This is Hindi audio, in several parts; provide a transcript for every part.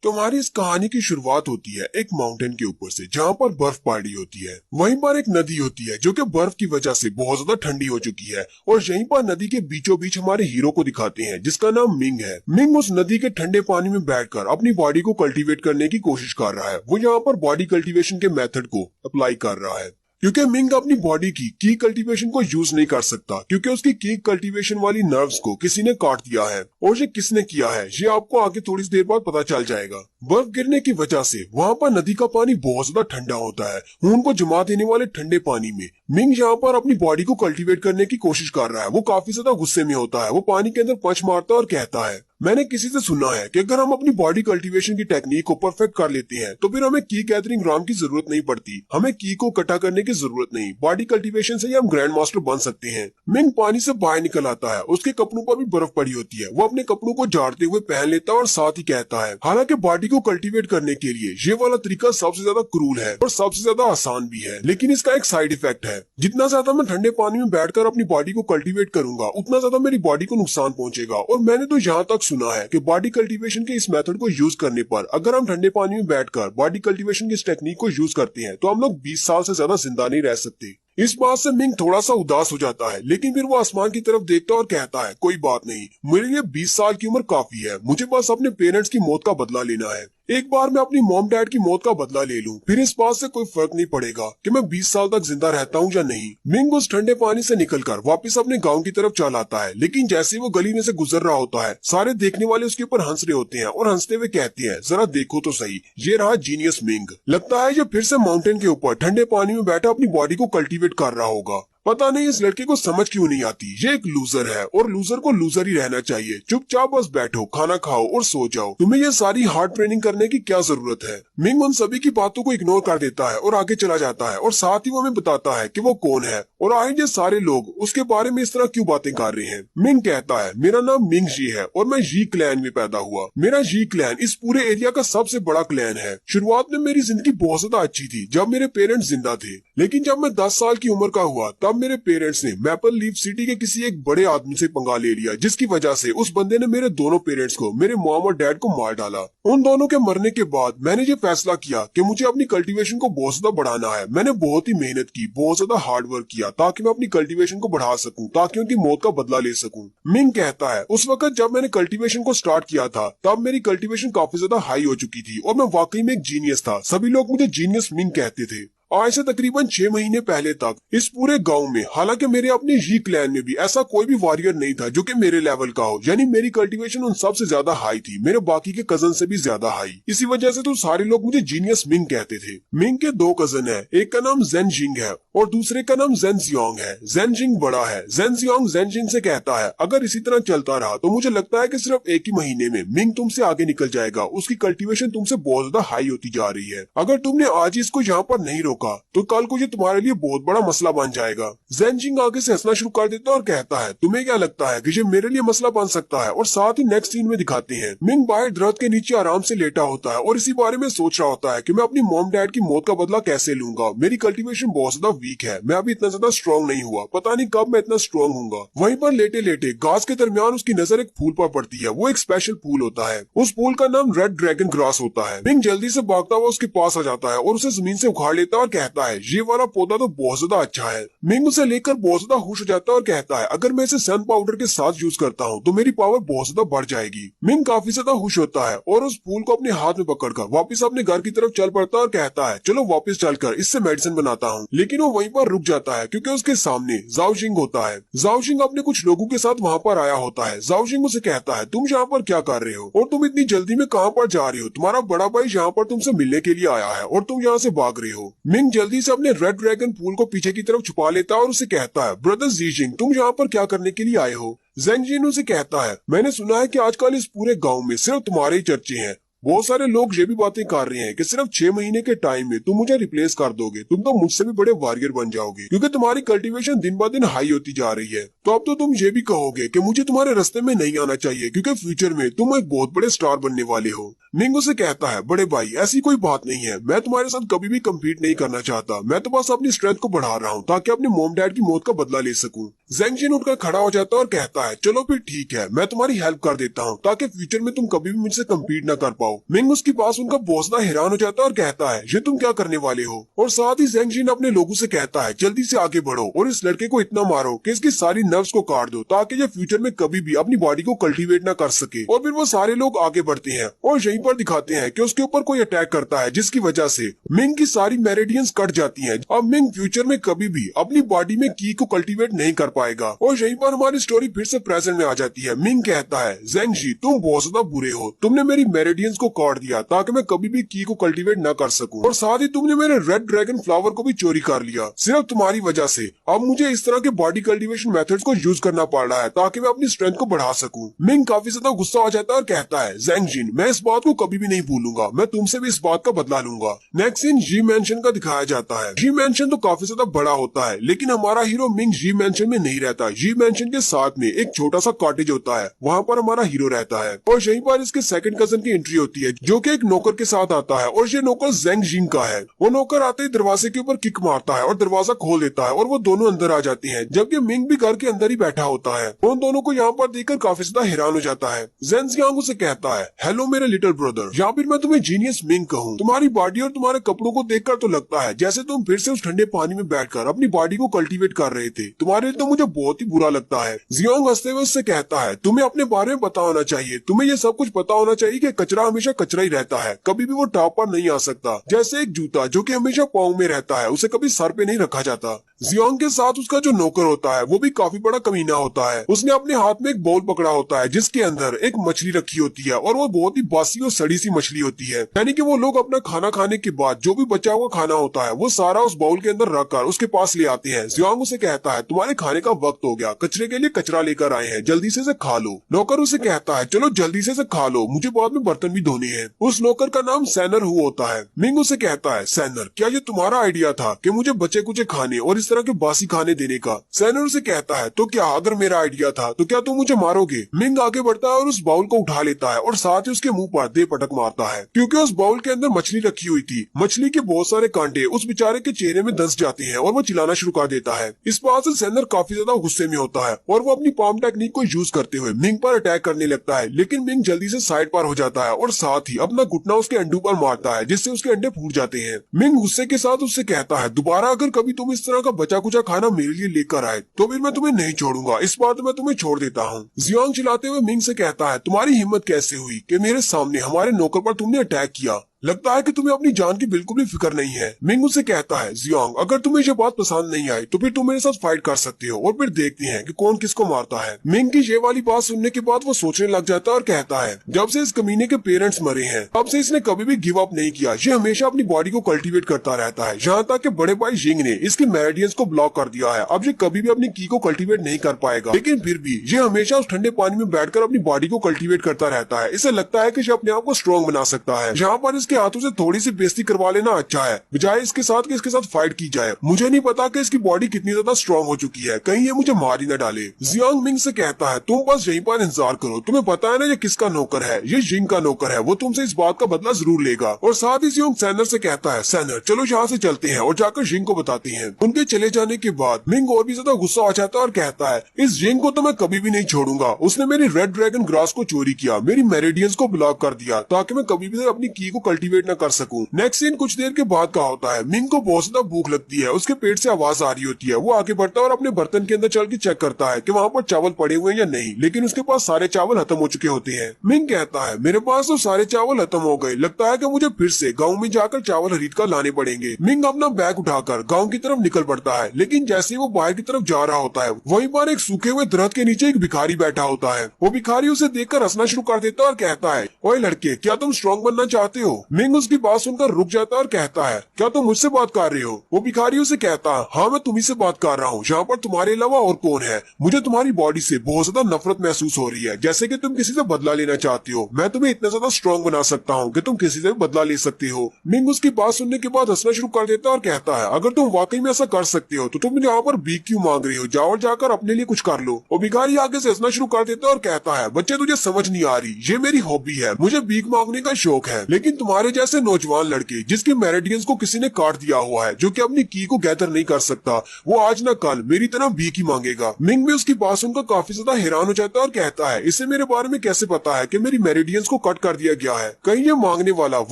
तो हमारी इस कहानी की शुरुआत होती है एक माउंटेन के ऊपर से, जहाँ पर बर्फ पड़ी होती है। वहीं पर एक नदी होती है जो कि बर्फ की वजह से बहुत ज्यादा ठंडी हो चुकी है, और यहीं पर नदी के बीचों बीच हमारे हीरो को दिखाते हैं जिसका नाम मिंग है। मिंग उस नदी के ठंडे पानी में बैठकर अपनी बॉडी को कल्टीवेट करने की कोशिश कर रहा है। वो यहाँ पर बॉडी कल्टीवेशन के मेथड को अप्लाई कर रहा है, क्योंकि मिंग अपनी बॉडी की कल्टीवेशन को यूज नहीं कर सकता, क्योंकि उसकी की कल्टीवेशन वाली नर्व्स को किसी ने काट दिया है। और ये किसने किया है ये आपको आगे थोड़ी देर बाद पता चल जाएगा। बर्फ गिरने की वजह से वहाँ पर नदी का पानी बहुत ज्यादा ठंडा होता है। खून को जमा देने वाले ठंडे पानी में मिंग यहाँ पर अपनी बॉडी को कल्टीवेट करने की कोशिश कर रहा है। वो काफी ज्यादा गुस्से में होता है। वो पानी के अंदर पंच मारता है और कहता है, मैंने किसी से सुना है कि अगर हम अपनी बॉडी कल्टीवेशन की टेक्निक को परफेक्ट कर लेते हैं तो फिर हमें की गैदरिंग राम की जरूरत नहीं पड़ती, हमें की को इकट्ठा करने की जरूरत नहीं। बॉडी कल्टीवेशन से ही हम ग्रैंड मास्टर बन सकते हैं। मिंग पानी से बाहर निकल आता है। उसके कपड़ों पर भी बर्फ पड़ी होती है। वो अपने कपड़ों को झाड़ते हुए पहन लेता है और साथ ही कहता है, हालांकि बॉडी को कल्टीवेट करने के लिए ये वाला तरीका सबसे ज्यादा क्रूल है और सबसे ज्यादा आसान भी है, लेकिन इसका एक साइड इफेक्ट है। जितना ज्यादा मैं ठंडे पानी में बैठकर अपनी बॉडी को कल्टीवेट करूंगा उतना ज्यादा मेरी बॉडी को नुकसान पहुंचेगा। और मैंने तो यहाँ तक सुना है कि बॉडी कल्टीवेशन के इस मेथड को यूज करने पर अगर हम ठंडे पानी में बैठकर बॉडी कल्टीवेशन की इस टेक्निक को यूज करते हैं तो हम लोग 20 साल से ज्यादा जिंदा नहीं रह सकते। इस बात से मिंग थोड़ा सा उदास हो जाता है, लेकिन फिर वो आसमान की तरफ देखता है और कहता है, कोई बात नहीं, मेरे लिए 20 साल की उम्र काफी है। मुझे बस अपने पेरेंट्स की मौत का बदला लेना है। एक बार मैं अपनी मॉम डैड की मौत का बदला ले लूं, फिर इस बात से कोई फर्क नहीं पड़ेगा कि मैं 20 साल तक जिंदा रहता हूं या नहीं। मिंग उस ठंडे पानी से निकलकर वापस अपने गांव की तरफ चल आता है, लेकिन जैसे ही वो गली में से गुजर रहा होता है सारे देखने वाले उसके ऊपर हंस रहे होते हैं और हंसते हुए कहते हैं, जरा देखो तो सही, ये रहा जीनियस मिंग। लगता है ये फिर से माउंटेन के ऊपर ठंडे पानी में बैठा अपनी बॉडी को कल्टीवेट कर रहा होगा। पता नहीं इस लड़के को समझ क्यों नहीं आती। ये एक लूजर है और लूजर को लूजर ही रहना चाहिए। चुपचाप बस बैठो, खाना खाओ और सो जाओ। तुम्हें ये सारी हार्ड ट्रेनिंग करने की क्या जरूरत है। मिंग उन सभी की बातों को इग्नोर कर देता है और आगे चला जाता है, और साथ ही वो हमें बताता है कि वो कौन है और आज ये सारे लोग उसके बारे में इस तरह क्यों बातें कर रहे हैं। मिंग कहता है, मेरा नाम मिंग जी है और मैं जी क्लैन में पैदा हुआ। मेरा जी क्लैन इस पूरे एरिया का सबसे बड़ा क्लैन है। शुरुआत में मेरी जिंदगी बहुत ज्यादा अच्छी थी जब मेरे पेरेंट्स जिंदा थे, लेकिन जब मैं 10 साल की उम्र का हुआ तब मेरे पेरेंट्स ने मैपल लीफ सिटी के किसी एक बड़े आदमी से पंगा ले लिया, जिसकी वजह से उस बंदे ने मेरे दोनों पेरेंट्स को, मेरे मॉम और डैड को मार डाला। उन दोनों के मरने के बाद मैंने ये फैसला किया कि मुझे अपनी कल्टीवेशन को बहुत ज्यादा बढ़ाना है। मैंने बहुत ही मेहनत की, बहुत ज्यादा हार्ड वर्क किया ताकि मैं अपनी कल्टीवेशन को बढ़ा सकूं, ताकि उनकी मौत का बदला ले सकूं। मिंग कहता है, उस वक्त जब मैंने कल्टीवेशन को स्टार्ट किया था तब मेरी कल्टीवेशन काफी ज्यादा हाई हो चुकी थी और मैं वाकई में एक जीनियस था। सभी लोग मुझे जीनियस मिंग कहते थे। आज से तकरीबन 6 महीने पहले तक इस पूरे गांव में, हालांकि मेरे अपने ही क्लैन में भी ऐसा कोई भी वॉरियर नहीं था जो कि मेरे लेवल का हो, यानी मेरी कल्टीवेशन उन सबसे ज्यादा हाई थी, मेरे बाकी के कजन से भी ज्यादा हाई। इसी वजह से तो सारे लोग मुझे जीनियस मिंग कहते थे। मिंग के 2 कजन है, एक का नाम जेन जिंग है और दूसरे का नाम जेन जियोंग है। जेन जिंग बड़ा है। जेन जियोंग जेन जिंग से कहता है, अगर इसी तरह चलता रहा तो मुझे लगता है कि सिर्फ एक ही महीने में मिंग तुमसे आगे निकल जाएगा। उसकी कल्टीवेशन तुमसे बहुत ज्यादा हाई होती जा रही है। अगर तुमने आज इसको यहाँ पर नहीं रोका तो कल को ये तुम्हारे लिए बहुत बड़ा मसला बन जाएगा। जेन जिंग आगे से हंसना शुरू कर देता है और कहता है, तुम्हें क्या लगता है कि ये मेरे लिए मसला बन सकता है। और साथ ही नेक्स्ट सीन में दिखाते हैं मिंग बाहर दरख्त के नीचे आराम से लेटा होता है और इसी बारे में सोच रहा होता है कि मैं अपनी मॉम डैड की मौत का बदला कैसे लूंगा। मेरी कल्टीवेशन बहुत ज्यादा वीक है, मैं अभी इतना ज्यादा स्ट्रॉन्ग नहीं हुआ, पता नहीं कब मैं इतना स्ट्रॉन्ग हूँ। वहीं पर लेटे लेटे घास के दरमियान उसकी नजर एक फूल पर पड़ती है। वो एक स्पेशल फूल होता है। उस फूल का नाम रेड ड्रैगन ग्रास होता है। मिंग जल्दी से भागता हुआ उसके पास आ जाता है और उसे जमीन से उखाड़ लेता है और कहता है, ये वाला पौधा तो बहुत ज्यादा अच्छा है। मिंग उसे लेकर बहुत ज्यादा खुश हो जाता है और कहता है, अगर मैं इसे सन पाउडर के साथ यूज करता हूँ तो मेरी पावर बहुत ज्यादा बढ़ जाएगी। मिंग काफी ज्यादा खुश होता है और उस फूल को अपने हाथ में पकड़कर वापस अपने घर की तरफ चल पड़ता है और कहता है, चलो वापस चलकर इससे मेडिसिन बनाता हूँ। लेकिन वो वहीं पर रुक जाता है क्योंकि उसके सामने जाओ जिंग होता है। जाओ जिंग अपने कुछ लोगों के साथ वहाँ पर आया होता है। जाओ जिंग उसे कहता है, तुम यहाँ पर क्या कर रहे हो और तुम इतनी जल्दी में कहाँ पर जा रहे हो। तुम्हारा बड़ा भाई यहाँ पर तुमसे मिलने के लिए आया है और तुम यहाँ से भाग रहे हो। मिंग जल्दी से अपने रेड ड्रैगन फूल को पीछे की तरफ छुपा लेता है और उसे कहता है, ब्रदर जीजिंग, तुम यहाँ पर क्या करने के लिए आए हो। जेंग जिन उसे कहता है, मैंने सुना है कि आजकल इस पूरे गांव में सिर्फ तुम्हारे ही चर्चे हैं। बहुत सारे लोग ये भी बातें कर रहे हैं कि सिर्फ 6 महीने के टाइम में तुम मुझे रिप्लेस कर दोगे, तुम तो मुझसे भी बड़े वॉरियर बन जाओगे क्योंकि तुम्हारी कल्टीवेशन दिन ब दिन हाई होती जा रही है। तो अब तो तुम ये भी कहोगे कि मुझे तुम्हारे रास्ते में नहीं आना चाहिए क्योंकि फ्यूचर में तुम एक बहुत बड़े स्टार बनने वाले हो। मिंग उसे कहता है, बड़े भाई ऐसी कोई बात नहीं है, मैं तुम्हारे साथ कभी भी कम्पीट नहीं करना चाहता, मैं तो बस अपनी स्ट्रेंथ को बढ़ा रहा हूँ ताकि अपने मॉम डैड की मौत का बदला ले सकूं। जेंग जिन उठकर खड़ा हो जाता है और कहता है, चलो फिर ठीक है, मैं तुम्हारी हेल्प कर देता हूँ ताकि फ्यूचर में तुम कभी भी मुझसे कम्पीट न कर पाओ। मिंग उसकी बात सुनकर बहुत ज्यादा हैरान हो जाता है और कहता है ये तुम क्या करने वाले हो। और साथ ही ज़ेंग जिन अपने लोगों से कहता है जल्दी से आगे बढ़ो और इस लड़के को इतना मारो कि इसकी सारी नर्व्स को काट दो ताकि ये फ्यूचर में कभी भी अपनी बॉडी को कल्टीवेट ना कर सके। और फिर वो सारे लोग आगे बढ़ते हैं और यहीं पर दिखाते हैं कि उसके ऊपर कोई अटैक करता है जिसकी वजह से मिंग की सारी मेरिडियंस कट जाती हैं। अब मिंग फ्यूचर में कभी भी अपनी बॉडी में की को कल्टीवेट नहीं कर पाएगा। और यहीं पर हमारी स्टोरी फिर से प्रेजेंट में आ जाती है। मिंग कहता है ज़ेंग जी तुम बहुत ज्यादा बुरे हो, तुमने मेरी मेरिडियंस को काट दिया ताकि मैं कभी भी की को कल्टीवेट न कर सकूं, और साथ ही तुमने मेरे रेड ड्रैगन फ्लावर को भी चोरी कर लिया। सिर्फ तुम्हारी वजह से अब मुझे इस तरह के बॉडी कल्टीवेशन मेथड्स को यूज करना पड़ रहा है ताकि मैं अपनी स्ट्रेंथ को बढ़ा सकूं। मिंग काफी ज्यादा गुस्सा आ जाता है और कहता है ज़ेंग जिन मैं इस बात को कभी भी नहीं भूलूंगा, मैं तुमसे भी इस बात का बदला लूंगा। नेक्स्ट सीन जी मैंशन का दिखाया जाता है। जी मैंशन तो काफी ज्यादा बड़ा होता है लेकिन हमारा हीरो मिंग जी मैंशन में नहीं रहता। जी मैंशन के साथ में एक छोटा सा कॉटेज होता है, वहाँ पर हमारा हीरो रहता है। और यहीं पर इसके सेकंड कजन की एंट्री होती है जो कि एक नौकर के साथ आता है और ये नौकर ज़ेंग जिन का है। वो नौकर आते ही दरवाजे के ऊपर किक मारता है और दरवाजा खोल देता है और वो दोनों अंदर आ जाते हैं, जबकि मिंग भी घर के अंदर ही बैठा होता है। उन दोनों को यहाँ पर देखकर काफी ज्यादा हैरान हो जाता है। ज़ेंग जियांग उसे कहता है हेलो मेरे लिटिल ब्रदर, या फिर मैं तुम्हें जीनियस मिंग कहूँ। तुम्हारी बॉडी और तुम्हारे कपड़ों को देखकर तो लगता है जैसे तुम फिर से उस ठंडे पानी में बैठकर अपनी बॉडी को कल्टीवेट कर रहे थे। तुम्हारे लिए तो मुझे बहुत ही बुरा लगता है। जियांग हंसते हुए उससे कहता है तुम्हें अपने बारे में पता होना चाहिए, तुम्हें ये सब कुछ पता होना चाहिए कि कचरा हमेशा कचरा ही रहता है, कभी भी वो टॉप पर नहीं आ सकता। जैसे एक जूता जो कि हमेशा पाँव में रहता है उसे कभी सर पे नहीं रखा जाता। जियांग के साथ उसका जो नौकर होता है वो भी काफी बड़ा कमीना होता है। उसने अपने हाथ में एक बाउल पकड़ा होता है जिसके अंदर एक मछली रखी होती है और वो बहुत ही बासी और सड़ी सी मछली होती है। यानी कि वो लोग अपना खाना खाने के बाद जो भी बचा हुआ खाना होता है वो सारा उस बाउल के अंदर रखकर उसके पास ले आते हैं। जियांग उसे कहता है तुम्हारे खाने का वक्त हो गया, कचरे के लिए कचरा लेकर आए हैं, जल्दी से खा लो। नौकर उसे कहता है चलो जल्दी से खा लो, मुझे बाद में बर्तन भी धोने हैं। उस नौकर का नाम सैनर हु होता है। मिंग उसे कहता है सैनर क्या ये तुम्हारा आइडिया था कि मुझे बचे कुचे खाने और इस तरह के बासी खाने देने का? सैनर उसे कहता है तो क्या अगर मेरा आइडिया था तो क्या तुम मुझे मारोगे? मिंग आगे बढ़ता है और उस बाउल को उठा लेता है और साथ ही उसके मुंह पर दे पटक मारता है क्योंकि उस बाउल के अंदर मछली रखी हुई थी। मछली के बहुत सारे कांटे उस बेचारे के चेहरे में धंस जाते हैं और वो चिल्लाना शुरू कर देता है। इस बात से सैनर काफी ज्यादा गुस्से में होता है और वो अपनी पाम टेक्निक को यूज करते हुए मिंग पर अटैक करने लगता है, लेकिन मिंग जल्दी से साइड पर हो जाता है और साथ ही अपना घुटना उसके अंडों पर मारता है जिससे उसके अंडे फूट जाते हैं। मिंग गुस्से के साथ उससे कहता है दोबारा अगर कभी तुम इस तरह का बचा कुचा खाना मेरे लिए लेकर आए तो फिर मैं तुम्हें नहीं छोड़ूंगा, इस बार तो मैं तुम्हें छोड़ देता हूँ। जियांग चिल्लाते हुए मिंग से कहता है तुम्हारी हिम्मत कैसे हुई कि मेरे सामने हमारे नौकर पर तुमने अटैक किया? लगता है कि तुम्हें अपनी जान की बिल्कुल भी फिक्र नहीं है। मिंग उसे कहता है जियांग अगर तुम्हें ये बात पसंद नहीं आई तो फिर तुम मेरे साथ फाइट कर सकते हो और फिर देखते हैं कि कौन किसको मारता है। मिंग की ये वाली बात सुनने के बाद वो सोचने लग जाता है और कहता है जब से इस कमीने के पेरेंट्स मरे हैं तब से इसने कभी भी गिव अप नहीं किया। ये हमेशा अपनी बॉडी को कल्टीवेट करता रहता है, यहाँ तक कि बड़े भाई जिंग ने इसके मेरिडियंस को ब्लॉक कर दिया है। अब ये कभी भी अपनी की को कल्टीवेट नहीं कर पाएगा, लेकिन फिर भी ये हमेशा उस ठंडे पानी में बैठकर अपनी बॉडी को कल्टीवेट करता रहता है। इसे लगता है कि ये अपने आप को स्ट्रॉन्ग बना सकता है। यहाँ पर इसके हाथों से थोड़ी बेइज्जती करवा लेना अच्छा है बजाय इसके साथ फाइट की जाए। मुझे नहीं पता कि इसकी बॉडी कितनी ज्यादा स्ट्रॉन्ग हो चुकी है, कहीं ये मुझे मार ही न डाले। जियांग मिंग से कहता है तुम बस यहीं पर इंतजार करो, तुम्हें पता है ना ये किसका नौकर है, ये जिंग का नौकर है, वो तुमसे इस बात का बदला जरूर लेगा। और साथ ही जियांग सैनर से कहता है सैनर चलो यहाँ से चलते हैं और जाकर जिंग को बताते हैं। उनके चले जाने के बाद मिंग और भी ज्यादा गुस्सा आ जाता है और कहता है इस जिंग को तो मैं कभी भी नहीं छोड़ूंगा, उसने मेरी रेड ड्रैगन ग्रास को चोरी किया, मेरी मेरिडियंस को ब्लॉक कर दिया ताकि मैं कभी भी अपनी की को कल्टीवेट न कर सकूं। नेक्स्ट सीन कुछ देर के बाद का होता है। मिंग को बहुत ज्यादा भूख लगती है, उसके पेट से आवाज आ रही होती है। वो आगे बढ़ता है और अपने बर्तन के अंदर चल के चेक करता है कि वहाँ पर चावल पड़े हुए हैं या नहीं, लेकिन उसके पास सारे चावल खत्म हो चुके होते हैं। मिंग कहता है मेरे पास तो सारे चावल खत्म हो गए, लगता है कि मुझे फिर से गाँव में जाकर चावल खरीद कर लाने पड़ेंगे। मिंग अपना बैग उठाकर गाँव की तरफ निकल पड़ता है, लेकिन जैसे ही वो बाहर की तरफ जा रहा होता है वहीं पर एक सूखे हुए दरख्त के नीचे एक भिखारी बैठा होता है। वो भिखारी उसे देखकर हंसना शुरू कर देता है और कहता है ओए लड़के क्या तुम स्ट्रॉन्ग बनना चाहते हो? मिंग उसकी बात सुनकर रुक जाता है और कहता है क्या तुम मुझसे बात कर रहे हो? वो भिखारी उसे कहता है हाँ मैं तुम्ही से बात कर रहा हूँ, यहाँ पर तुम्हारे अलावा और कौन है? मुझे तुम्हारी बॉडी से बहुत ज्यादा नफरत महसूस हो रही है, जैसे कि तुम किसी से बदला लेना चाहती हो। मैं तुम्हें इतना ज्यादा स्ट्रॉन्ग बना सकता हूँ कि तुम किसी से भी बदला ले सकती हो। मिंग उसकी बात सुनने के बाद हंसना शुरू कर देता है और कहता है अगर तुम वाकई में ऐसा कर सकते हो तो तुम यहाँ पर भीख क्यों मांग रही हो, जाओ जाकर अपने लिए कुछ कर लो। वो भिखारी आगे से हंसना शुरू कर देता है और कहता है बच्चे तुझे समझ नहीं आ रही, ये मेरी हॉबी है, मुझे भीख मांगने का शौक है, लेकिन तुम्हारे तुम्हारे जैसे नौजवान लड़के जिसके मेरिडियंस को किसी ने काट दिया हुआ है, जो कि अपनी की को गैदर नहीं कर सकता, वो आज न कल मेरी तरह भीख ही मांगेगा। मिंग भी उसकी बात सुनकर काफी ज्यादा हैरान हो जाता है और कहता है, इसे मेरे बारे में कैसे पता है कि मेरी मेरिडियंस को कट कर दिया गया है? कहीं ये मांगने वाला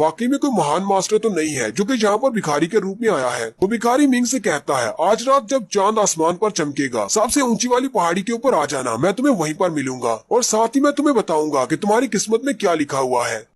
वाकई में कोई महान मास्टर तो नहीं है जो कि यहाँ पर भिखारी के रूप में आया है। वो भिखारी मिंग से कहता है, आज रात जब चांद आसमान पर चमकेगा, सबसे ऊंची वाली पहाड़ी के ऊपर आ जाना, मैं तुम्हें वहीं पर मिलूंगा और साथ ही मैं तुम्हें बताऊंगा कि तुम्हारी किस्मत में क्या लिखा हुआ है।